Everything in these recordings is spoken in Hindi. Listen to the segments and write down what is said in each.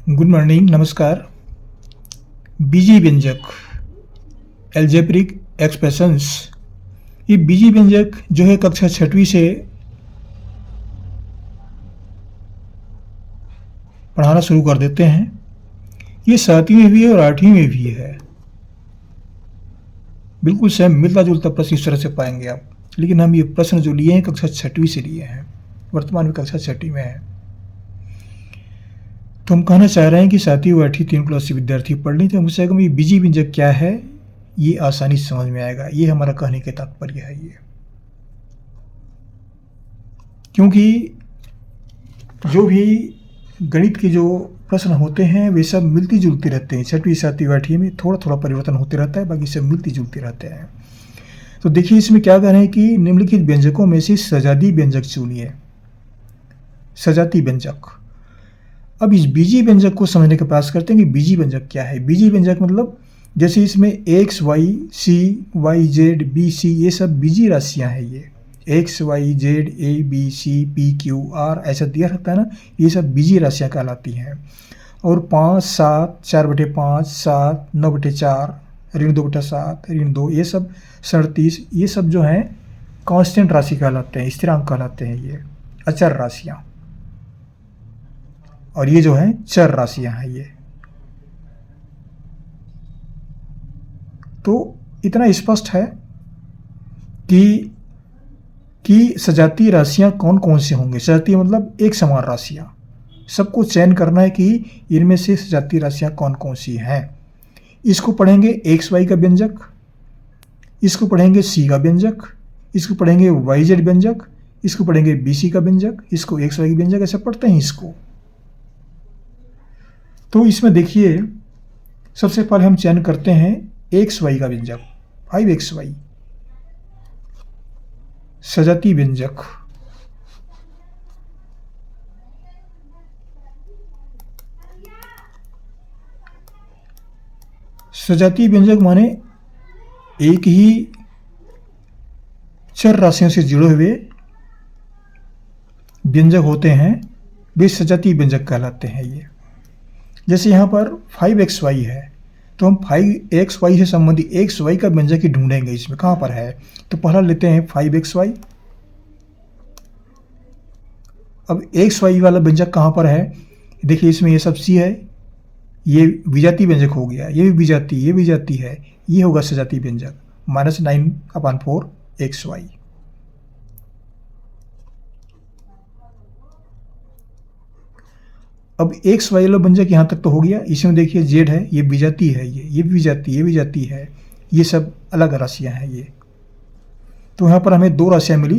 गुड मॉर्निंग, नमस्कार। बीजी व्यंजक, एल्जेब्रिक एक्सप्रेशंस। ये बीजी व्यंजक जो है कक्षा 6वीं से पढ़ाना शुरू कर देते हैं। ये 7वीं में भी है और 8वीं में भी है। बिल्कुल सेम मिलता जुलता प्रश्न इस तरह से पाएंगे आप, लेकिन हम ये प्रश्न जो लिए हैं कक्षा 6वीं से लिए हैं, वर्तमान में कक्षा 6वीं में है। तो हम कहना चाह रहे हैं कि 7वीं व 8वीं तीन क्लास से विद्यार्थी पढ़ लें तो हम उससे ये बीजी व्यंजक क्या है ये आसानी से समझ में आएगा। ये हमारा कहने के तात्पर्य है। ये क्योंकि जो भी गणित के जो प्रश्न होते हैं वे सब मिलती जुलती रहते हैं। 6वीं 7वीं 8वीं में थोड़ा थोड़ा परिवर्तन होते रहता है, बाकी सब मिलती जुलती रहते हैं। तो देखिए इसमें क्या कह रहे हैं कि निम्नलिखित व्यंजकों में से सजाती व्यंजक चुनिए। सजाती व्यंजक। अब इस बीजी व्यंजक को समझने का प्रयास करते हैं कि बीजी व्यंजक क्या है। बीजी व्यंजक मतलब जैसे इसमें X Y C Y Z B C ये सब बीजी राशियां हैं। ये X Y Z A B C P Q R ऐसा दिया रहता है ना, ये सब बीजी राशियां कहलाती हैं। और 5 7 4/5 7 9/4 ऋण 2/7 ऋण 2 ये सब 37 ये सब जो हैं कांस्टेंट राशि कहलाते हैं, स्थिरांक कहलाते हैं। ये अचर राशियां और ये जो है चर राशियां हैं। ये तो इतना स्पष्ट है कि सजातीय राशियां कौन कौन से होंगे। सजातीय मतलब एक समान राशियां, सबको चयन करना है कि इनमें से सजातीय राशियां कौन कौन सी हैं। इसको पढ़ेंगे एक्स वाई का व्यंजक, इसको पढ़ेंगे सी का व्यंजक, इसको पढ़ेंगे वाई जेड व्यंजक, इसको पढ़ेंगे बी सी का व्यंजक, इसको एक्स वाई का व्यंजक, ऐसा पढ़ते हैं इसको। तो इसमें देखिए सबसे पहले हम चयन करते हैं एक्स वाई का व्यंजक, 5xy सजाती व्यंजक। सजाती व्यंजक माने एक ही चर राशियों से जुड़े हुए व्यंजक होते हैं, वे सजाती व्यंजक कहलाते हैं। ये जैसे यहाँ पर 5xy है तो हम 5xy से संबंधित xy का व्यंजक ही ढूंढेंगे। इसमें कहाँ पर है तो पहला लेते हैं 5xy। अब xy वाला व्यंजक कहाँ पर है, देखिए इसमें ये सब c है, ये विजातीय व्यंजक हो गया, ये भी विजाती, ये विजाती है, ये होगा सजातीय व्यंजक -9/4 xy। अब एक्स वाई वाला व्यंजक यहाँ तक तो हो गया। इसमें देखिए जेड है, ये विजाती है, ये भी विजाती, ये विजाती है, ये सब अलग राशियाँ हैं। ये तो यहाँ पर हमें 2 राशियाँ मिली।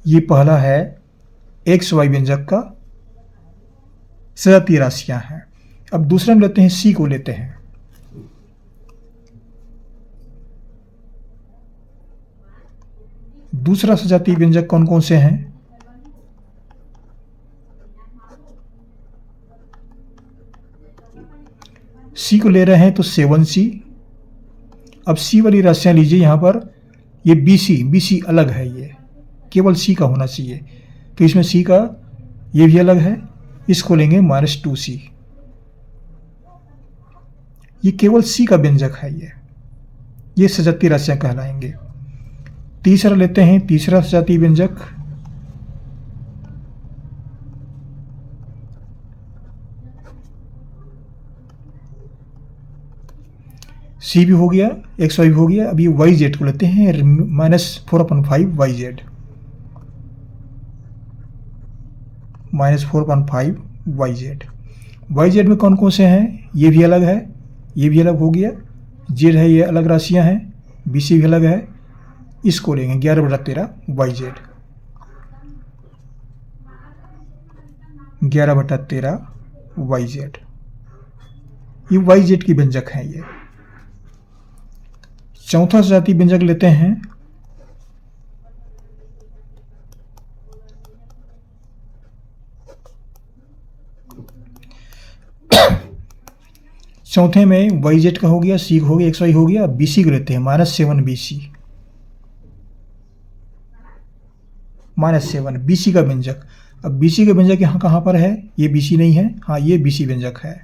ये पहला है एक्स वाई व्यंजक का सजातीय राशियाँ हैं। अब दूसरा हम लेते हैं सी को लेते हैं। दूसरा सजातीय व्यंजक कौन कौन से हैं, सी को ले रहे हैं तो 7c। अब सी वाली राशियां लीजिए यहाँ पर, ये bc अलग है, ये केवल सी का होना चाहिए, तो इसमें सी का ये भी अलग है, इसको लेंगे -2c। ये केवल सी का व्यंजक है, ये सजातीय राशियां कहलाएंगे। तीसरा लेते हैं, तीसरा सजातीय व्यंजक सी भी हो गया, एक्स वाई भी हो गया। अब ये वाई जेड को लेते हैं, -4/5 Y Z, -4/5 Y Z. Y Z में कौन कौन से हैं, ये भी अलग है, ये भी अलग हो गया, जेड है, ये अलग राशियां हैं, बी सी भी अलग है, इसको लेंगे 11/13 वाई जेड, 11/13 वाई जेड। ये वाई जेड की व्यंजक हैं। ये चौथा सजातीय व्यंजक लेते हैं चौथे में वाई जेड का हो गया, सी हो गया, एक्स वाई हो गया। बी सी को लेते हैं -7bc, -7 bc का व्यंजक। अब BC का व्यंजक यहाँ कहाँ पर है? ये BC नहीं है, हाँ ये BC व्यंजक है,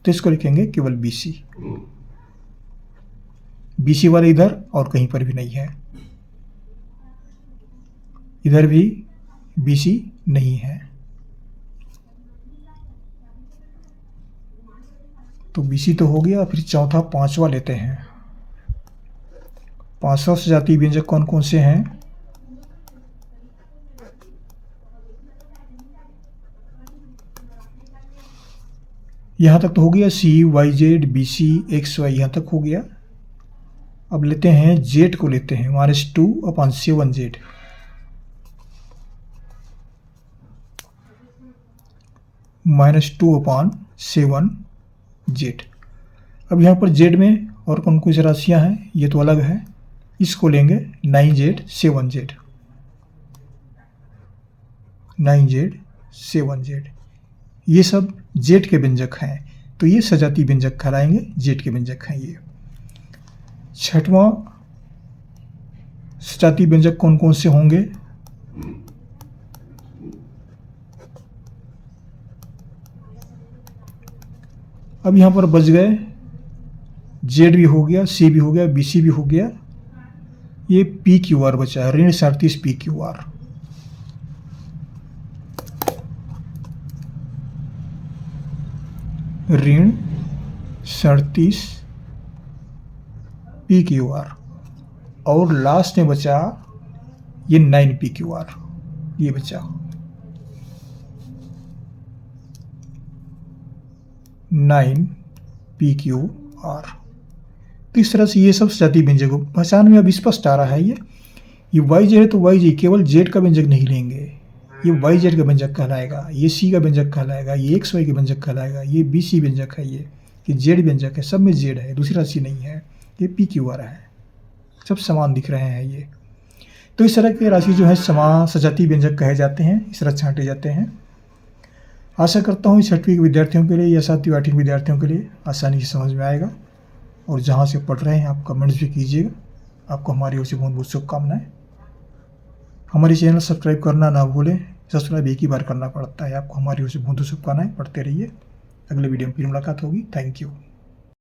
तो इसको लिखेंगे केवल BC। BC वाले इधर और कहीं पर भी नहीं है, इधर भी BC नहीं है, तो BC तो हो गया। फिर चौथा पांचवा लेते हैं। पांचवा सजातीय व्यंजक कौन कौन से हैं? यहाँ तक तो हो गया, C, YZ, BC, XY यहाँ तक हो गया। अब लेते हैं Z को, लेते हैं -2/7Z। -2/7Z। अब यहाँ पर Z में और कौन कौन सी राशियाँ हैं ये तो अलग है, इसको लेंगे 9Z 7Z। 9Z 7Z, ये सब Z के व्यंजक हैं, तो ये सजातीय व्यंजक कहलाएंगे, Z के व्यंजक हैं ये। छठवां सजातीय व्यंजक कौन कौन से होंगे? अब यहाँ पर बच गए, Z भी हो गया, C भी हो गया, BC भी हो गया, ये PQR बचा है, ऋण 37 PQR। ऋण 37 PQR, और लास्ट में बचा ये 9 PQR, ये बचा 9 PQR। तो इस तरह से ये सब सजातीय व्यंजक पहचान में अब स्पष्ट आ रहा है। ये YZ है तो YZ केवल Z का व्यंजक नहीं लेंगे, ये YZ का व्यंजक कहलाएगा, ये C का व्यंजक कहलाएगा, ये XY का व्यंजक कहलाएगा, ये BC व्यंजक है, ये Z व्यंजक है, सब में Z है, दूसरी राशि नहीं है, ये PQR है, सब समान दिख रहे हैं ये। तो इस तरह के राशि जो है समान सजातीय व्यंजक कहे जाते हैं, इस तरह छांटे जाते हैं। आशा करता हूँ 6वीं के विद्यार्थियों के लिए या 7वीं 8वीं के विद्यार्थियों के लिए आसानी से समझ में आएगा, और जहाँ से पढ़ रहे हैं आप कमेंट्स भी कीजिएगा। आपको हमारी ओर से बहुत बहुत शुभकामनाएं। हमारे चैनल सब्सक्राइब करना ना भूलें, सब्सक्राइब एक ही बार करना पड़ता है। आपको हमारी ओर से बहुत बहुत शुभकामनाएं, पढ़ते रहिए। अगले वीडियो में फिर मुलाकात होगी। Thank you.